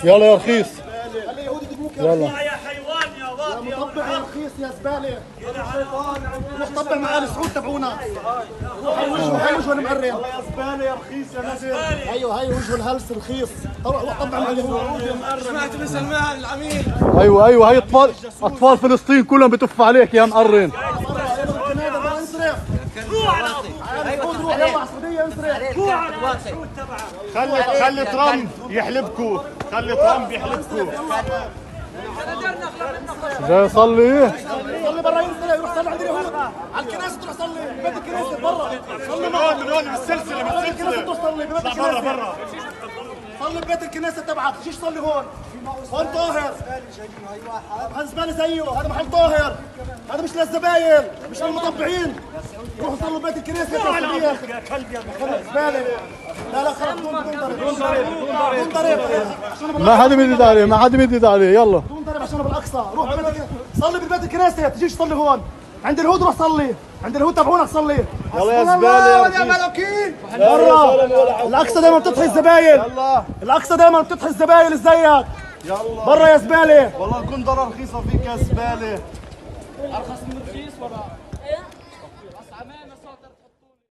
يلا يا رخيص. خلي يهود يجيبوك يلا يا حيوان يا واطي يا مطبع يا رخيص يا زباله. روح طبع مع ال سعود تبعونا. هاي وجهه المعرم. يا زباله يا رخيص يا نزل. ايوه هاي وجهه الهلس رخيص. روح طبع مع اليهود. سمعت من سلمان العميد. ايوه هي اطفال فلسطين كلهم بتف عليك يا مقرن. خلي ترامب يحلبكوا. خلي ترامب يحلبكوا. جاي يصلي. صلي برا ينزل يروح صلي عند اليهود. على الكنيسه تروح صلي ببيت الكنيسه برا. صلي من هون بالسلسله الكنيسه تروح صلي ببيت الكنيسه. برا صلي ببيت الكنيسه تبعك. تجيش صلي هون. هون طاهر. هذا زباله زيه. هذا محل طاهر. هذا مش للزباين مش للمطبعين. روحوا صلوا ببيت الكنيسه يا كلب يا زباله. لا خلص دون ضرب. ما حدا مدد عليه يلا دون ضرب عشان بالاقصى. روح صلي ببيت الكنيسه. تجيش تصلي هون عند اليهود. روح صلي عند اليهود تبعونك صلي. يلا يا زباله يا ملوكين. برا الاقصى دائما بتطحي الزباين. الاقصى دائما بتطحي الزباين زيك. يلا برا يا زباله. والله كندره رخيصه فيك يا زباله. ارخص من رخيص ولا